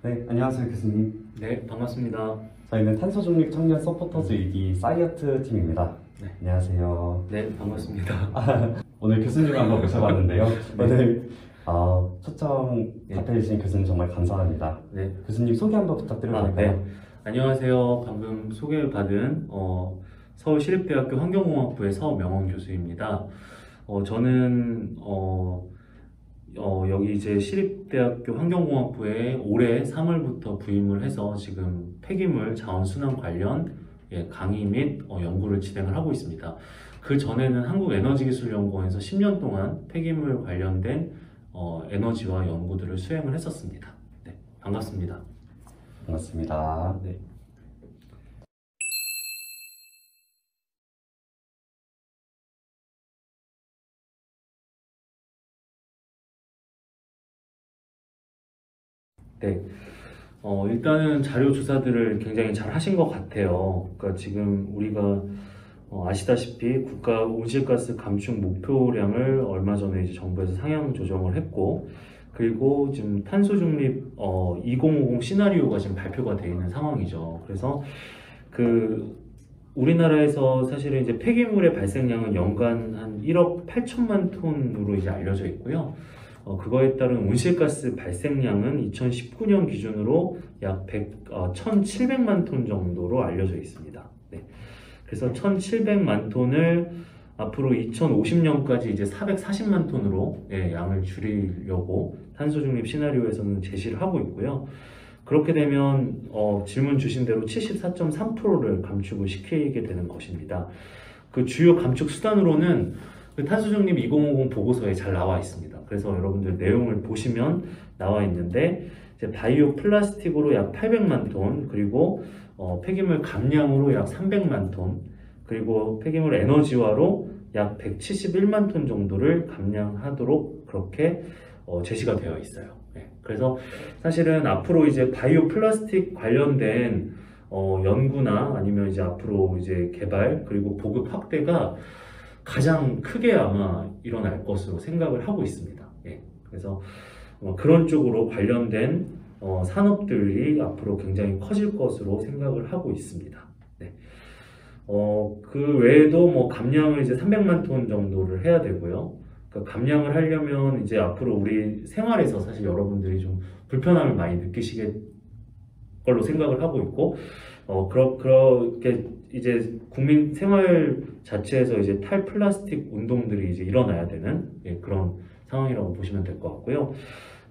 네, 안녕하세요 교수님. 네, 반갑습니다. 저희는 탄소중립 청년 서포터즈 2기 사이어트 팀입니다. 네. 안녕하세요. 네, 반갑습니다. 오늘 교수님을 한번 모셔봤는데요. 네. 오늘 초청 네. 답해주신 교수님 정말 감사합니다. 네. 교수님 소개 한번 부탁드려도 될까요? 네. 안녕하세요. 방금 소개를 받은 서울시립대학교 환경공학부의 서명원 교수입니다. 저는 여기 이제 시립대학교 환경공학부에 올해 3월부터 부임을 해서 지금 폐기물 자원순환 관련 강의 및 연구를 진행을 하고 있습니다. 그 전에는 한국에너지기술연구원에서 10년 동안 폐기물 관련된 에너지와 연구들을 수행을 했었습니다. 네, 반갑습니다. 반갑습니다. 네. 네. 일단은 자료 조사들을 굉장히 잘 하신 것 같아요. 그러니까 지금 우리가 아시다시피 국가 온실가스 감축 목표량을 얼마 전에 이제 정부에서 상향 조정을 했고, 그리고 지금 탄소 중립 2050 시나리오가 지금 발표가 되어 있는 상황이죠. 그래서 우리나라에서 사실은 이제 폐기물의 발생량은 연간 한 1억 8천만 톤으로 이제 알려져 있고요. 그거에 따른 온실가스 발생량은 2019년 기준으로 약 1,700만 톤 정도로 알려져 있습니다. 네. 그래서 1,700만 톤을 앞으로 2050년까지 이제 440만 톤으로 양을 줄이려고 탄소중립 시나리오에서는 제시를 하고 있고요. 그렇게 되면 질문 주신 대로 74.3%를 감축을 시키게 되는 것입니다. 그 주요 감축 수단으로는 그 탄소중립 2050 보고서에 잘 나와 있습니다. 그래서 여러분들 내용을 보시면 나와 있는데, 이제 바이오 플라스틱으로 약 800만 톤, 그리고 폐기물 감량으로 약 300만 톤, 그리고 폐기물 에너지화로 약 171만 톤 정도를 감량하도록 그렇게 제시가 되어 있어요. 네. 그래서 사실은 앞으로 이제 바이오 플라스틱 관련된 연구나 아니면 이제 앞으로 이제 개발 그리고 보급 확대가 가장 크게 아마 일어날 것으로 생각을 하고 있습니다. 예. 그래서 그런 쪽으로 관련된 산업들이 앞으로 굉장히 커질 것으로 생각을 하고 있습니다. 네. 그 외에도 뭐 감량을 이제 300만 톤 정도를 해야 되고요. 그러니까 감량을 하려면 이제 앞으로 우리 생활에서 사실 여러분들이 좀 불편함을 많이 느끼시게 걸로 생각을 하고 있고, 그렇게 이제 국민 생활 자체에서 이제 탈플라스틱 운동들이 이제 일어나야 되는 그런 상황이라고 보시면 될 것 같고요.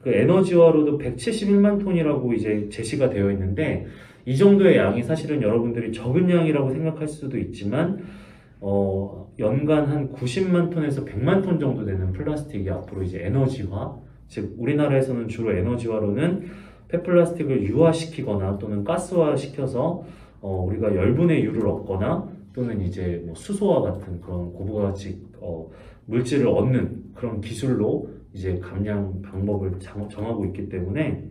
그 에너지화로도 171만 톤이라고 이제 제시가 되어 있는데, 이 정도의 양이 사실은 여러분들이 적은 양이라고 생각할 수도 있지만, 연간 한 90만 톤에서 100만 톤 정도 되는 플라스틱이 앞으로 이제 에너지화, 즉 우리나라에서는 주로 에너지화로는 폐플라스틱을 유화시키거나 또는 가스화시켜서 우리가 열분의 유를 얻거나 또는 이제 뭐 수소와 같은 그런 고부가치 물질을 얻는 그런 기술로 이제 감량 방법을 정하고 있기 때문에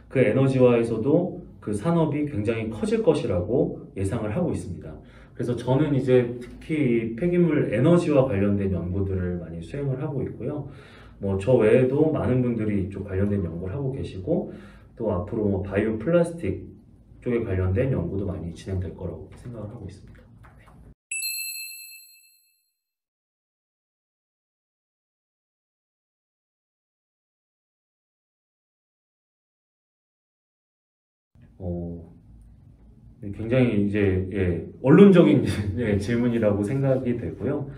그 에너지화에서도 그 산업이 굉장히 커질 것이라고 예상을 하고 있습니다. 그래서 저는 이제 특히 폐기물 에너지와 관련된 연구들을 많이 수행을 하고 있고요. 뭐 저 외에도 많은 분들이 이쪽 관련된 연구를 하고 계시고, 또 앞으로 뭐 바이오 플라스틱 쪽에 관련된 연구도 많이 진행될 거라고 생각을 하고 있습니다. 굉장히 이제 원론적인 질문이라고 생각이 되고요.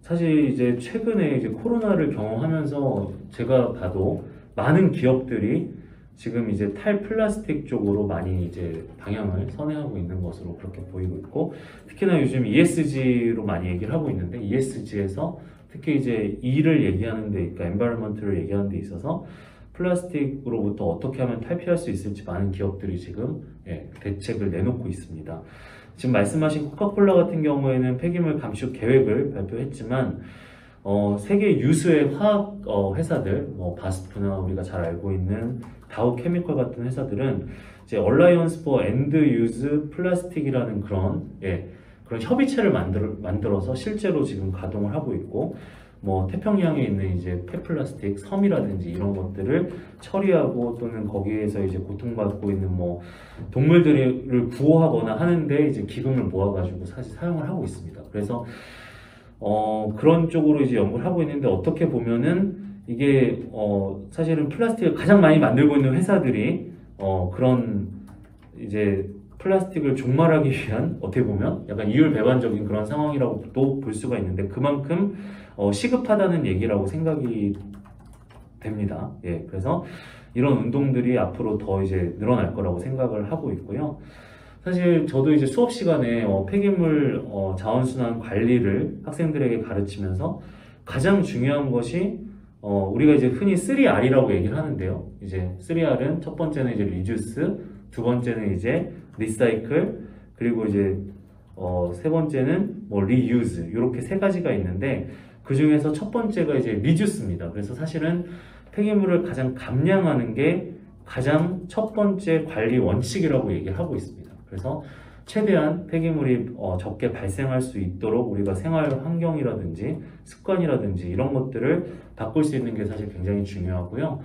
사실 이제 최근에 이제 코로나를 경험하면서 제가 봐도 많은 기업들이 지금 이제 탈플라스틱 쪽으로 많이 이제 방향을 선회하고 있는 것으로 그렇게 보이고 있고, 특히나 요즘 ESG로 많이 얘기를 하고 있는데, ESG에서 특히 이제 E를 얘기하는 데, 그러니까 environment를 얘기하는 데 있어서 플라스틱으로부터 어떻게 하면 탈피할 수 있을지 많은 기업들이 지금 대책을 내놓고 있습니다. 지금 말씀하신 코카콜라 같은 경우에는 폐기물 감축 계획을 발표했지만, 세계 유수의 화학 회사들, 뭐 바스프나 우리가 잘 알고 있는 다우케미컬 같은 회사들은 이제 얼라이언스 포 엔드 유즈 플라스틱이라는 그런 협의체를 만들어서 실제로 지금 가동을 하고 있고, 뭐 태평양에 있는 이제 폐플라스틱 섬이라든지 이런 것들을 처리하고 또는 거기에서 이제 고통받고 있는 뭐 동물들을 구호하거나 하는데 이제 기금을 모아가지고 사실 사용을 하고 있습니다. 그래서 그런 쪽으로 이제 연구를 하고 있는데 어떻게 보면은 이게 사실은 플라스틱을 가장 많이 만들고 있는 회사들이 그런 이제 플라스틱을 종말하기 위한 어떻게 보면 약간 이율배반적인 그런 상황이라고도 볼 수가 있는데 그만큼 시급하다는 얘기라고 생각이 됩니다. 예, 그래서 이런 운동들이 앞으로 더 이제 늘어날 거라고 생각을 하고 있고요. 사실 저도 이제 수업 시간에 폐기물 자원순환 관리를 학생들에게 가르치면서 가장 중요한 것이 우리가 이제 흔히 3R이라고 얘기를 하는데요. 이제 3R은 첫 번째는 이제 리듀스, 두 번째는 이제 리사이클, 그리고 이제 세 번째는 뭐 리유즈 이렇게 세 가지가 있는데 그 중에서 첫 번째가 이제 리듀스입니다. 그래서 사실은 폐기물을 가장 감량하는 게 가장 첫 번째 관리 원칙이라고 얘기를 하고 있습니다. 그래서 최대한 폐기물이 적게 발생할 수 있도록 우리가 생활 환경이라든지 습관이라든지 이런 것들을 바꿀 수 있는 게 사실 굉장히 중요하고요.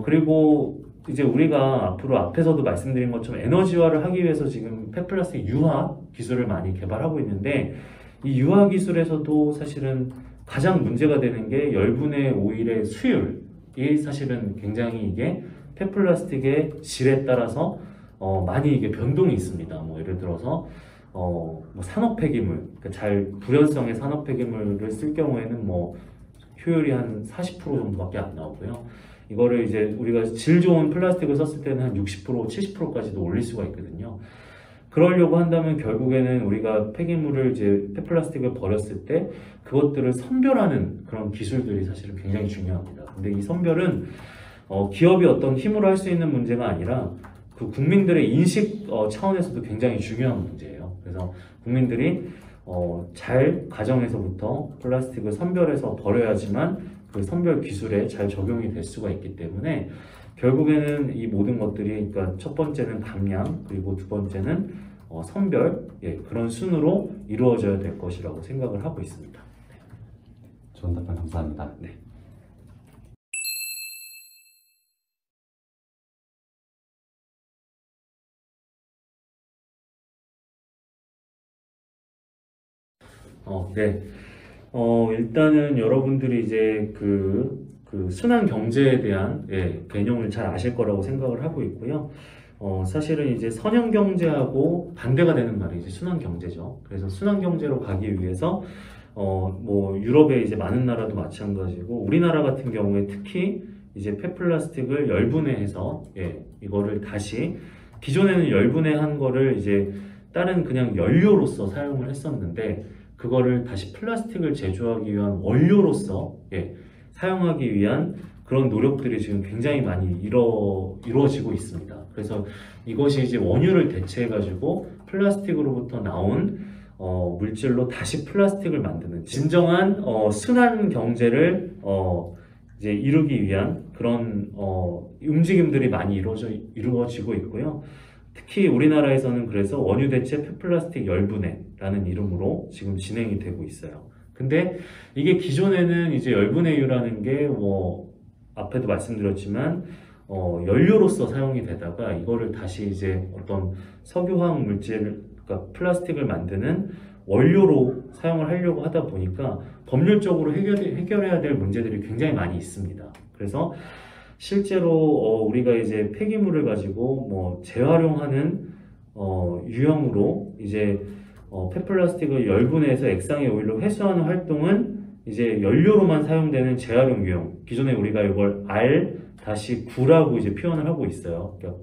그리고 이제 우리가 앞으로 앞에서도 말씀드린 것처럼 에너지화를 하기 위해서 지금 폐플라스틱 유화 기술을 많이 개발하고 있는데 이 유화 기술에서도 사실은 가장 문제가 되는 게 열분의 오일의 수율이 사실은 굉장히 이게 폐플라스틱의 질에 따라서 많이 이게 변동이 있습니다. 뭐 예를 들어서 뭐 산업 폐기물, 그러니까 불연성의 산업 폐기물을 쓸 경우에는 뭐 효율이 한 40% 정도밖에 안 나오고요. 이거를 이제 우리가 질 좋은 플라스틱을 썼을 때는 한 60%, 70%까지도 올릴 수가 있거든요. 그러려고 한다면 결국에는 우리가 폐기물을 이제 폐플라스틱을 버렸을 때 그것들을 선별하는 그런 기술들이 사실은 굉장히 중요합니다. 근데 이 선별은 기업이 어떤 힘으로 할 수 있는 문제가 아니라 그 국민들의 인식 차원에서도 굉장히 중요한 문제예요. 그래서 국민들이 잘 가정에서부터 플라스틱을 선별해서 버려야지만 그 선별 기술에 잘 적용이 될 수가 있기 때문에 결국에는 이 모든 것들이 그러니까 첫 번째는 감량 그리고 두 번째는 선별 그런 순으로 이루어져야 될 것이라고 생각을 하고 있습니다. 좋은 답변 감사합니다. 네. 네. 일단은 여러분들이 이제 그 순환 경제에 대한 개념을 잘 아실 거라고 생각을 하고 있고요. 사실은 이제 선형 경제하고 반대가 되는 말이 이제 순환 경제죠. 그래서 순환 경제로 가기 위해서 뭐 유럽의 이제 많은 나라도 마찬가지고 우리나라 같은 경우에 특히 이제 폐플라스틱을 열분해해서 이거를 다시 기존에는 열분해한 거를 이제 다른 그냥 연료로서 사용을 했었는데 그거를 다시 플라스틱을 제조하기 위한 원료로서 사용하기 위한 그런 노력들이 지금 굉장히 많이 이루어지고 있습니다. 그래서 이것이 이제 원유를 대체해 가지고 플라스틱으로부터 나온 물질로 다시 플라스틱을 만드는 진정한 순환 경제를 이제 이루기 위한 그런 움직임들이 많이 이루어지고 있고요. 특히 우리나라에서는 그래서 원유 대체 폐플라스틱 열분해라는 이름으로 지금 진행이 되고 있어요. 근데 이게 기존에는 이제 열분해유라는 게 뭐 앞에도 말씀드렸지만 연료로서 사용이 되다가 이거를 다시 이제 어떤 석유화학 물질, 그러니까 플라스틱을 만드는 원료로 사용을 하려고 하다 보니까 법률적으로 해결해야 될 문제들이 굉장히 많이 있습니다. 그래서 실제로 우리가 이제 폐기물을 가지고 뭐 재활용하는 유형으로 이제 폐플라스틱을 열분해서 액상의 오일로 회수하는 활동은 이제 연료로만 사용되는 재활용 유형. 기존에 우리가 이걸 R-9라고 이제 표현을 하고 있어요. 그러니까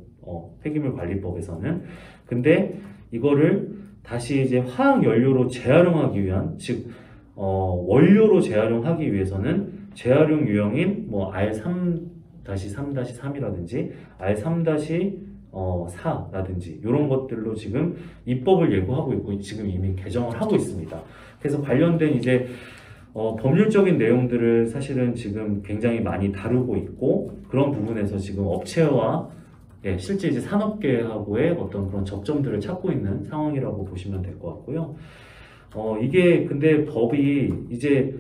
폐기물 관리법에서는. 근데 이거를 다시 이제 화학 연료로 재활용하기 위한, 즉 원료로 재활용하기 위해서는 재활용 유형인 뭐 R3-3-3이라든지 R3-4라든지 이런 것들로 지금 입법을 예고하고 있고 지금 이미 개정을 하고 있습니다. 그래서 관련된 이제 법률적인 내용들을 사실은 지금 굉장히 많이 다루고 있고 그런 부분에서 지금 업체와 실제 이제 산업계하고의 어떤 그런 접점들을 찾고 있는 상황이라고 보시면 될 것 같고요. 이게 근데 법이 이제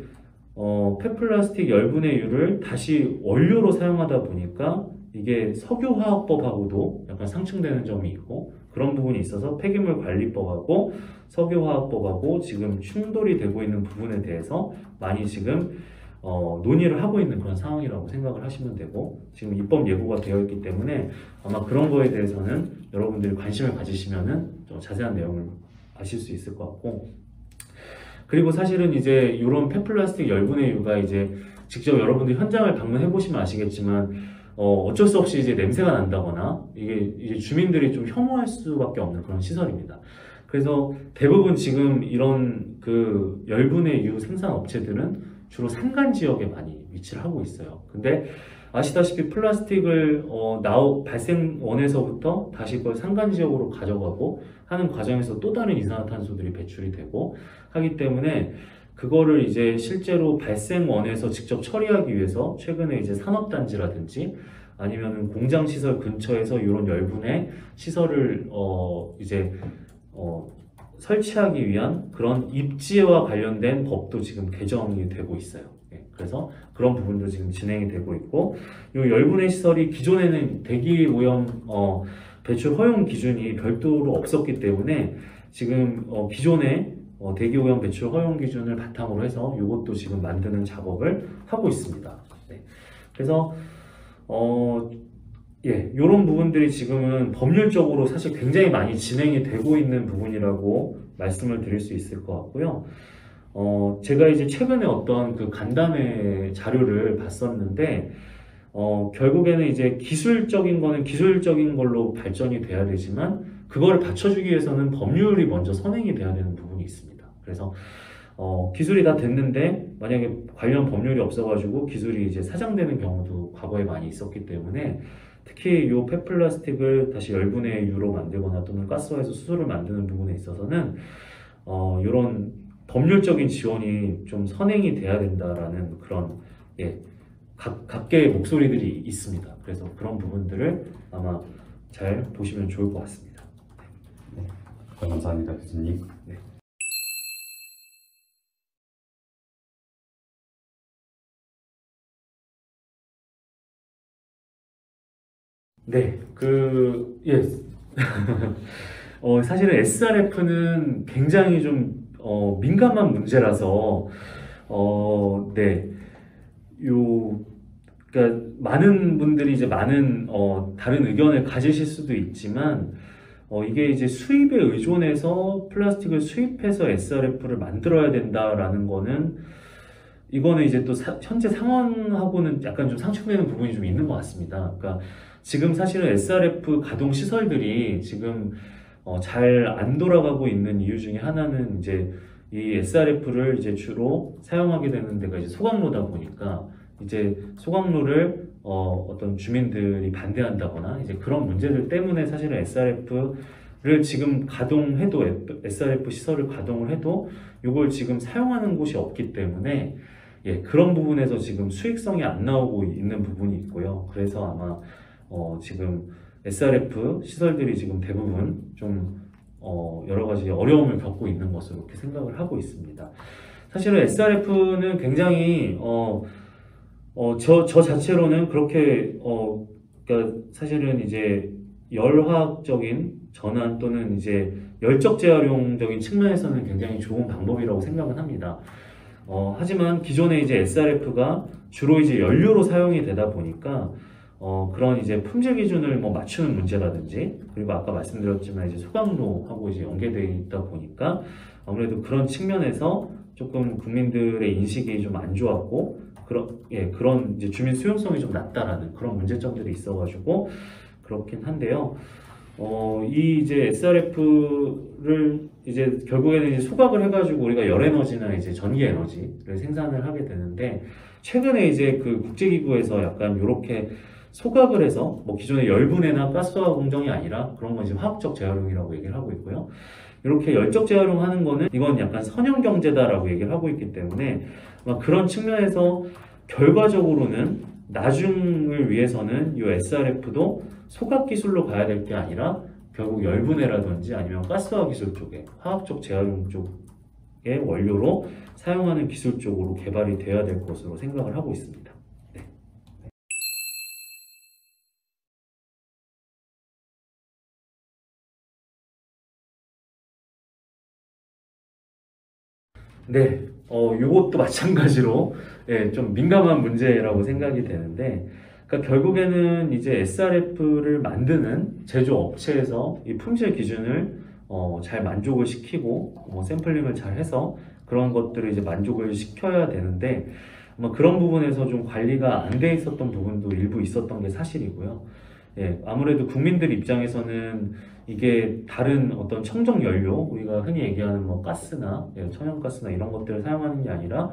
폐플라스틱 열분해유를 다시 원료로 사용하다 보니까 이게 석유화학법하고도 약간 상충되는 점이 있고 그런 부분이 있어서 폐기물관리법하고 석유화학법하고 지금 충돌이 되고 있는 부분에 대해서 많이 지금 논의를 하고 있는 그런 상황이라고 생각을 하시면 되고 지금 입법 예고가 되어 있기 때문에 아마 그런 거에 대해서는 여러분들이 관심을 가지시면은 좀 자세한 내용을 아실 수 있을 것 같고 그리고 사실은 이제 이런 폐플라스틱 열분해유가 이제 직접 여러분들 현장을 방문해 보시면 아시겠지만 어쩔 수 없이 이제 냄새가 난다거나 이게 이제 주민들이 좀 혐오할 수밖에 없는 그런 시설입니다. 그래서 대부분 지금 이런 그 열분해유 생산 업체들은 주로 산간 지역에 많이 위치를 하고 있어요. 근데 아시다시피 플라스틱을 발생원에서부터 다시 그걸 산간 지역으로 가져가고 하는 과정에서 또 다른 이산화탄소들이 배출이 되고 하기 때문에 그거를 이제 실제로 발생원에서 직접 처리하기 위해서 최근에 이제 산업단지라든지 아니면 공장 시설 근처에서 이런 열분의 시설을 설치하기 위한 그런 입지와 관련된 법도 지금 개정이 되고 있어요. 그래서 그런 부분도 지금 진행이 되고 있고 이 열분의 시설이 기존에는 대기오염 배출 허용 기준이 별도로 없었기 때문에 지금 기존에 대기오염 배출 허용 기준을 바탕으로 해서 이것도 지금 만드는 작업을 하고 있습니다. 네. 그래서 이런 부분들이 지금은 법률적으로 사실 굉장히 많이 진행이 되고 있는 부분이라고 말씀을 드릴 수 있을 것 같고요. 제가 이제 최근에 어떤 그 간담회 자료를 봤었는데, 결국에는 이제 기술적인 거는 기술적인 걸로 발전이 돼야 되지만, 그거를 받쳐주기 위해서는 법률이 먼저 선행이 돼야 되는 부분이 있습니다. 그래서, 기술이 다 됐는데, 만약에 관련 법률이 없어가지고 기술이 이제 사장되는 경우도 과거에 많이 있었기 때문에, 특히 이 폐플라스틱을 다시 열분의 유로 만들거나 또는 가스화해서 수소를 만드는 부분에 있어서는, 이런 법률적인 지원이 좀 선행이 돼야 된다라는 그런 각계의 목소리들이 있습니다. 그래서 그런 부분들을 아마 잘 보시면 좋을 것 같습니다. 네, 감사합니다, 교수님. 네. 네, 사실은 SRF는 굉장히 좀 민감한 문제라서 그러니까 많은 분들이 이제 많은 다른 의견을 가지실 수도 있지만 이게 이제 수입에 의존해서 플라스틱을 수입해서 SRF를 만들어야 된다라는 거는 이거는 이제 또 현재 상황하고는 약간 좀 상충되는 부분이 좀 있는 것 같습니다. 그러니까 지금 사실은 SRF 가동 시설들이 지금 잘 안 돌아가고 있는 이유 중에 하나는 이제 이 SRF를 이제 주로 사용하게 되는 데가 이제 소각로다 보니까 이제 소각로를 어떤 주민들이 반대한다거나 이제 그런 문제들 때문에 사실은 SRF를 지금 가동해도 SRF 시설을 가동을 해도 이걸 지금 사용하는 곳이 없기 때문에 그런 부분에서 지금 수익성이 안 나오고 있는 부분이 있고요. 그래서 아마 지금 SRF 시설들이 지금 대부분 좀 여러 가지 어려움을 겪고 있는 것으로 이렇게 생각을 하고 있습니다. 사실은 SRF는 굉장히 저 자체로는 그렇게 그러니까 사실은 이제 열화학적인 전환 또는 이제 열적 재활용적인 측면에서는 굉장히 좋은 방법이라고 생각은 합니다. 하지만 기존에 이제 SRF가 주로 이제 연료로 사용이 되다 보니까 그런 이제 품질 기준을 뭐 맞추는 문제라든지 그리고 아까 말씀드렸지만 이제 소각로하고 이제 연계되어 있다 보니까 아무래도 그런 측면에서 조금 국민들의 인식이 좀 안 좋았고 그런 이제 주민 수용성이 좀 낮다라는 그런 문제점들이 있어가지고 그렇긴 한데요. 이 이제 SRF를 이제 결국에는 이제 소각을 해가지고 우리가 열에너지나 이제 전기에너지를 생산을 하게 되는데 최근에 이제 그 국제기구에서 약간 이렇게 소각을 해서 뭐 기존의 열분해나 가스화 공정이 아니라 그런 건 이제 화학적 재활용이라고 얘기를 하고 있고요. 이렇게 열적 재활용하는 거는 이건 약간 선형 경제다라고 얘기를 하고 있기 때문에 그런 측면에서 결과적으로는 나중을 위해서는 이 SRF도 소각 기술로 가야 될 게 아니라 결국 열분해라든지 아니면 가스화 기술 쪽에 화학적 재활용 원료로 사용하는 기술 쪽으로 개발이 되어야 될 것으로 생각을 하고 있습니다. 네. 네, 이것도 마찬가지로 좀 민감한 문제라고 생각이 되는데, 그러니까 결국에는 이제 SRF를 만드는 제조업체에서 이 품질 기준을 잘 만족을 시키고 샘플링을 잘 해서 그런 것들을 이제 만족을 시켜야 되는데 아마 그런 부분에서 좀 관리가 안 돼 있었던 부분도 일부 있었던 게 사실이고요. 예, 아무래도 국민들 입장에서는 이게 다른 어떤 청정 연료, 우리가 흔히 얘기하는 뭐 가스나 천연가스나 이런 것들을 사용하는 게 아니라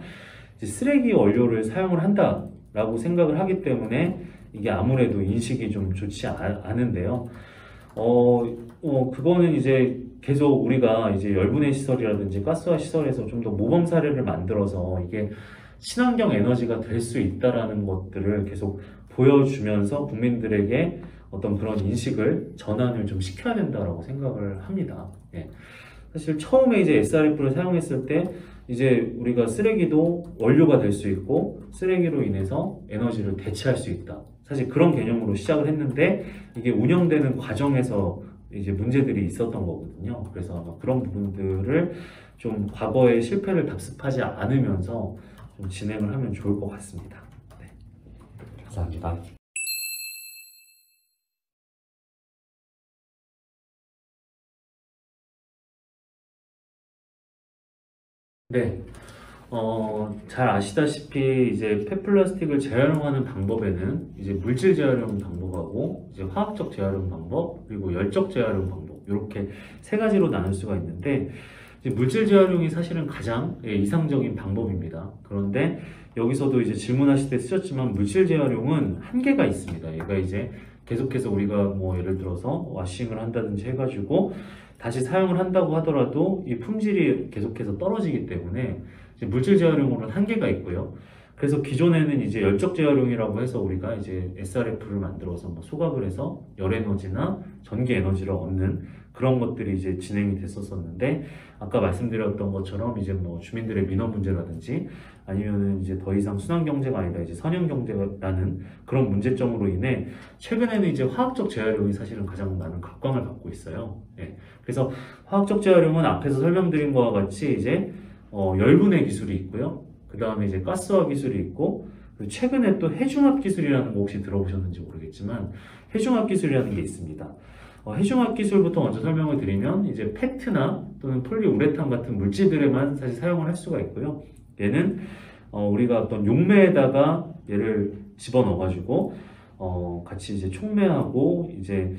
이제 쓰레기 원료를 사용을 한다라고 생각을 하기 때문에 이게 아무래도 인식이 좀 좋지 않은데요. 그거는 이제 계속 우리가 이제 열분해 시설이라든지 가스화 시설에서 좀 더 모범 사례를 만들어서 이게 친환경 에너지가 될 수 있다라는 것들을 계속 보여주면서 국민들에게 어떤 그런 인식을 전환을 좀 시켜야 된다라고 생각을 합니다. 예. 사실 처음에 이제 SRF를 사용했을 때 이제 우리가 쓰레기도 원료가 될 수 있고 쓰레기로 인해서 에너지를 대체할 수 있다. 사실 그런 개념으로 시작을 했는데 이게 운영되는 과정에서 이제 문제들이 있었던 거거든요. 그래서 아마 그런 부분들을 좀 과거의 실패를 답습하지 않으면서 좀 진행을 하면 좋을 것 같습니다. 네. 감사합니다. 네. 잘 아시다시피 이제 폐플라스틱을 재활용하는 방법에는 이제 물질 재활용 방법하고 이제 화학적 재활용 방법 그리고 열적 재활용 방법 이렇게 세 가지로 나눌 수가 있는데 이제 물질 재활용이 사실은 가장 이상적인 방법입니다. 그런데 여기서도 이제 질문하실 때 쓰셨지만 물질 재활용은 한계가 있습니다. 얘가 이제 계속해서 우리가 뭐 예를 들어서 와싱을 한다든지 해가지고 다시 사용을 한다고 하더라도 이 품질이 계속해서 떨어지기 때문에 이제 물질 재활용으로는 한계가 있고요. 그래서 기존에는 이제 열적 재활용이라고 해서 우리가 이제 SRF를 만들어서 뭐 소각을 해서 열 에너지나 전기 에너지를 얻는 그런 것들이 이제 진행이 됐었었는데 아까 말씀드렸던 것처럼 이제 뭐 주민들의 민원 문제라든지 아니면은 이제 더 이상 순환 경제가 아니라 이제 선형 경제라는 그런 문제점으로 인해 최근에는 이제 화학적 재활용이 사실은 가장 많은 각광을 받고 있어요. 예. 그래서 화학적 재활용은 앞에서 설명드린 것과 같이 이제 열분해 기술이 있고요. 그 다음에 이제 가스화 기술이 있고 그리고 최근에 또 해중합 기술이라는 거 혹시 들어보셨는지 모르겠지만 해중합 기술이라는 게 있습니다. 해중합 기술부터 먼저 설명을 드리면 이제 페트나 또는 폴리우레탄 같은 물질들에만 사실 사용을 할 수가 있고요. 얘는 우리가 어떤 용매에다가 얘를 집어넣어 가지고 같이 이제 촉매하고 이제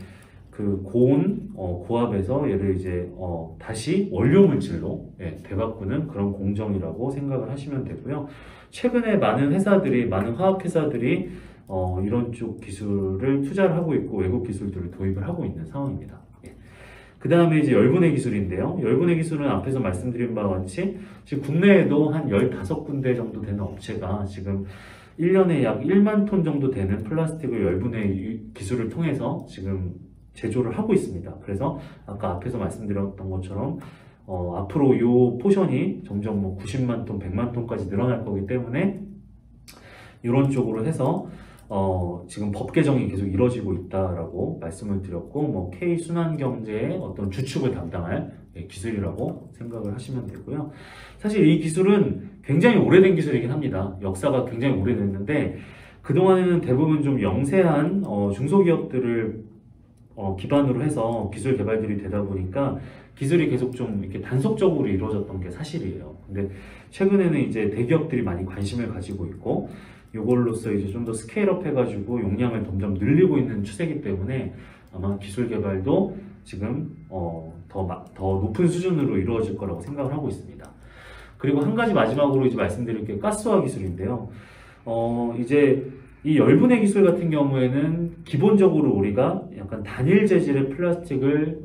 그 고온 고압에서 얘를 이제 다시 원료 물질로 되바꾸는 그런 공정이라고 생각을 하시면 되고요. 최근에 많은 화학 회사들이 이런 쪽 기술을 투자를 하고 있고 외국 기술들을 도입을 하고 있는 상황입니다. 그 다음에 이제 열분해 기술인데요. 열분해 기술은 앞에서 말씀드린 바와 같이 지금 국내에도 한 15군데 정도 되는 업체가 지금 1년에 약 1만 톤 정도 되는 플라스틱을 열분해 기술을 통해서 지금 제조를 하고 있습니다. 그래서 아까 앞에서 말씀드렸던 것처럼 앞으로 이 포션이 점점 뭐 90만 톤, 100만 톤까지 늘어날 거기 때문에 이런 쪽으로 해서 지금 법 개정이 계속 이루어지고 있다라고 말씀을 드렸고 뭐 K 순환 경제의 어떤 주축을 담당할 기술이라고 생각을 하시면 되고요. 사실 이 기술은 굉장히 오래된 기술이긴 합니다. 역사가 굉장히 오래됐는데 그동안에는 대부분 좀 영세한 중소기업들을 기반으로 해서 기술 개발들이 되다 보니까 기술이 계속 좀 이렇게 단속적으로 이루어졌던 게 사실이에요. 근데 최근에는 이제 대기업들이 많이 관심을 가지고 있고 이걸로써 이제 좀 더 스케일업 해가지고 용량을 점점 늘리고 있는 추세이기 때문에 아마 기술 개발도 지금 더 높은 수준으로 이루어질 거라고 생각을 하고 있습니다. 그리고 한 가지 마지막으로 이제 말씀드릴 게 가스화 기술인데요. 이제 이 열분해 기술 같은 경우에는 기본적으로 우리가 약간 단일 재질의 플라스틱을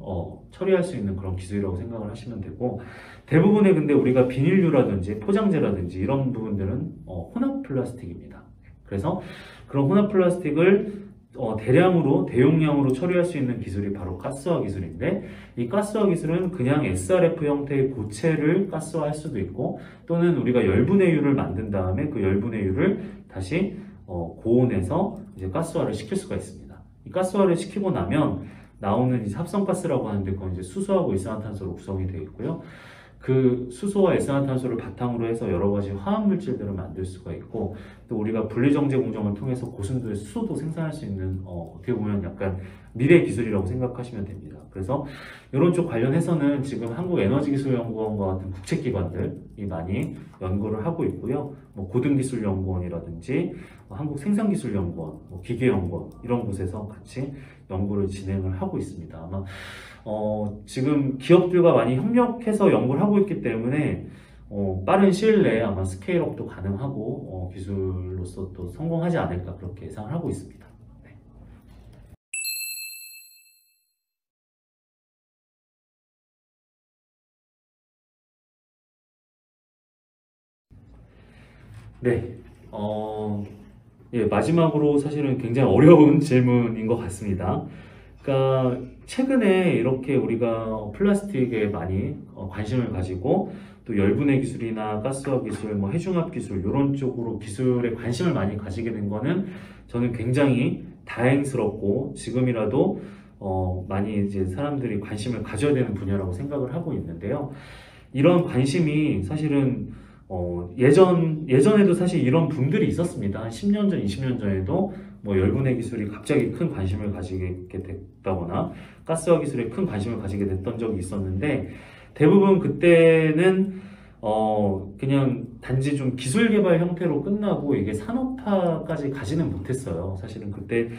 처리할 수 있는 그런 기술이라고 생각을 하시면 되고 대부분의 근데 우리가 비닐류라든지 포장재라든지 이런 부분들은 혼합 플라스틱입니다. 그래서 그런 혼합 플라스틱을 대량으로 대용량으로 처리할 수 있는 기술이 바로 가스화 기술인데, 이 가스화 기술은 그냥 SRF 형태의 고체를 가스화할 수도 있고, 또는 우리가 열분해유를 만든 다음에 그 열분해유를 다시 고온에서 이제 가스화를 시킬 수가 있습니다. 이 가스화를 시키고 나면 나오는 이제 합성가스라고 하는데, 그건 이제 수소하고 일산화탄소로 구성이 되어 있고요. 그 수소와 일산화탄소를 바탕으로 해서 여러 가지 화학 물질들을 만들 수가 있고, 또 우리가 분리정제 공정을 통해서 고순도의 수소도 생산할 수 있는 어떻게 보면 약간 미래 기술이라고 생각하시면 됩니다. 그래서 이런 쪽 관련해서는 지금 한국에너지기술연구원과 같은 국책기관들이 많이 연구를 하고 있고요. 뭐 고등기술연구원이라든지 한국생산기술연구원, 기계연구원 이런 곳에서 같이 연구를 진행을 하고 있습니다. 아마 지금 기업들과 많이 협력해서 연구를 하고 있기 때문에 빠른 시일 내에 아마 스케일업도 가능하고 기술로서 또 성공하지 않을까 그렇게 예상을 하고 있습니다. 네. 네. 예, 마지막으로 사실은 굉장히 어려운 질문인 것 같습니다. 그러니까 최근에 이렇게 우리가 플라스틱에 많이 관심을 가지고 또 열분해 기술이나 가스화 기술, 뭐 해중합 기술 이런 쪽으로 기술에 관심을 많이 가지게 된 거는 저는 굉장히 다행스럽고 지금이라도 많이 이제 사람들이 관심을 가져야 되는 분야라고 생각을 하고 있는데요. 이런 관심이 사실은 예전에도 사실 이런 붐들이 있었습니다. 한 10년 전, 20년 전에도 뭐 열분해 기술이 갑자기 큰 관심을 가지게 됐다거나 가스화 기술에 큰 관심을 가지게 됐던 적이 있었는데, 대부분 그때는 그냥 단지 좀 기술 개발 형태로 끝나고 이게 산업화까지 가지는 못했어요. 사실은 그때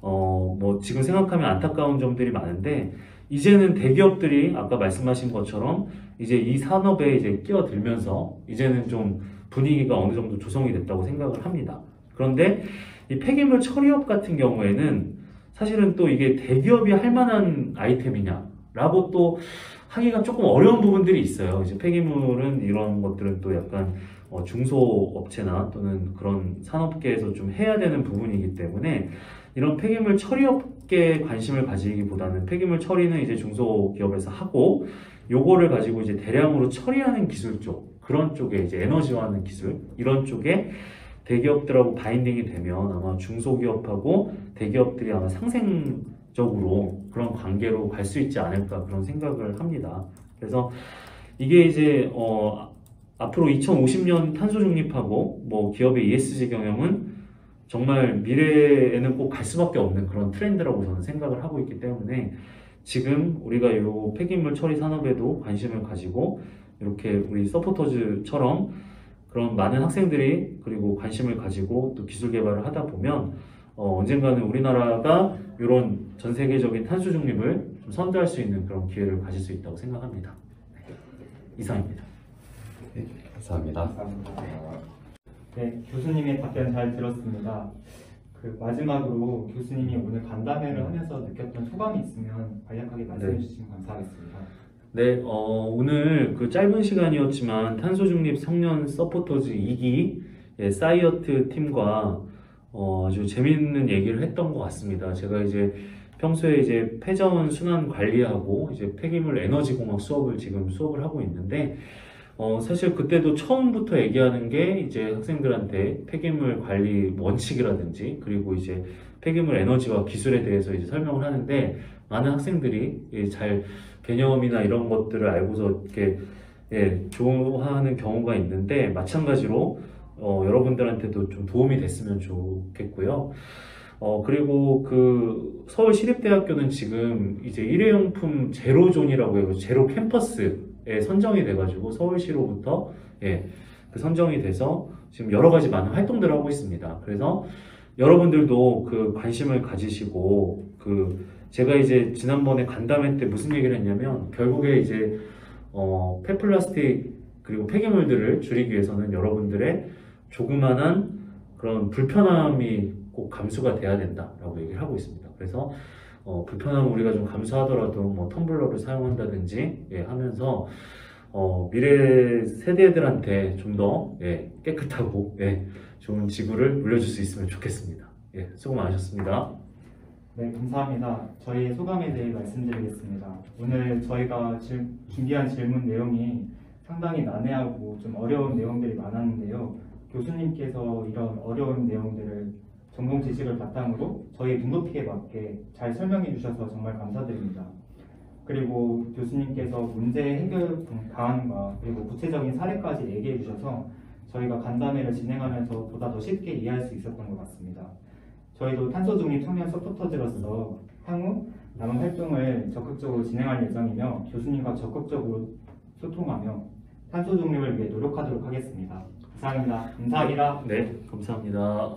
뭐 지금 생각하면 안타까운 점들이 많은데, 이제는 대기업들이 아까 말씀하신 것처럼 이제 이 산업에 이제 끼어들면서 이제는 좀 분위기가 어느 정도 조성이 됐다고 생각을 합니다. 그런데 이 폐기물 처리업 같은 경우에는 사실은 또 이게 대기업이 할 만한 아이템이냐라고 또 하기가 조금 어려운 부분들이 있어요. 이제 폐기물은 이런 것들은 또 약간 중소업체나 또는 그런 산업계에서 좀 해야 되는 부분이기 때문에 이런 폐기물 처리업계에 관심을 가지기보다는 폐기물 처리는 이제 중소기업에서 하고 요거를 가지고 이제 대량으로 처리하는 기술 쪽, 그런 쪽에 이제 에너지화하는 기술 이런 쪽에 대기업들하고 바인딩이 되면 아마 중소기업하고 대기업들이 아마 상생적으로 그런 관계로 갈 수 있지 않을까 그런 생각을 합니다. 그래서 이게 이제 앞으로 2050년 탄소 중립하고 뭐 기업의 ESG 경영은 정말 미래에는 꼭 갈 수밖에 없는 그런 트렌드라고 저는 생각을 하고 있기 때문에 지금 우리가 이 폐기물 처리 산업에도 관심을 가지고 이렇게 우리 서포터즈처럼 그런 많은 학생들이 그리고 관심을 가지고 또 기술 개발을 하다 보면 언젠가는 우리나라가 이런 전 세계적인 탄소 중립을 좀 선도할 수 있는 그런 기회를 가질 수 있다고 생각합니다. 네, 이상입니다. 네, 감사합니다. 네, 교수님의 답변 잘 들었습니다. 그 마지막으로 교수님이 오늘 간담회를 하면서 느꼈던 소감이 있으면 간략하게 말씀해 주시면 감사하겠습니다. 네, 오늘 그 짧은 시간이었지만 탄소중립 청년 서포터즈 2기 사이어트 팀과 아주 재밌는 얘기를 했던 것 같습니다. 제가 이제 평소에 이제 폐자원 순환 관리하고 이제 폐기물 에너지 공학 수업을 지금 수업을 하고 있는데, 사실 그때도 처음부터 얘기하는 게 이제 학생들한테 폐기물 관리 원칙이라든지 그리고 이제 폐기물 에너지와 기술에 대해서 이제 설명을 하는데, 많은 학생들이 잘 개념이나 이런 것들을 알고서 이렇게 좋아하는 경우가 있는데, 마찬가지로 여러분들한테도 좀 도움이 됐으면 좋겠고요. 그리고 그 서울시립대학교는 지금 이제 일회용품 제로존이라고 해서 제로 캠퍼스에 선정이 돼가지고 서울시로부터 그 선정이 돼서 지금 여러 가지 많은 활동들을 하고 있습니다. 그래서 여러분들도 그 관심을 가지시고 제가 이제 지난번에 간담회 때 무슨 얘기를 했냐면, 결국에 이제 폐플라스틱 그리고 폐기물들을 줄이기 위해서는 여러분들의 조그만한 그런 불편함이 꼭 감수가 돼야 된다라고 얘기를 하고 있습니다. 그래서 불편함을 우리가 좀 감수하더라도 뭐 텀블러를 사용한다든지 하면서 미래 세대들한테 좀 더 깨끗하고 좋은 지구를 물려줄 수 있으면 좋겠습니다. 수고 많으셨습니다. 네, 감사합니다. 저희의 소감에 대해 말씀드리겠습니다. 오늘 저희가 준비한 질문 내용이 상당히 난해하고 좀 어려운 내용들이 많았는데요. 교수님께서 이런 어려운 내용들을 전공 지식을 바탕으로 저희 눈높이에 맞게 잘 설명해 주셔서 정말 감사드립니다. 그리고 교수님께서 문제 해결 방안과 그리고 구체적인 사례까지 얘기해 주셔서 저희가 간담회를 진행하면서 보다 더 쉽게 이해할 수 있었던 것 같습니다. 저희도 탄소 중립 청년 서포터즈로서 향후 남은 활동을 적극적으로 진행할 예정이며 교수님과 적극적으로 소통하며 탄소 중립을 위해 노력하도록 하겠습니다. 감사합니다. 감사합니다. 네, 감사합니다.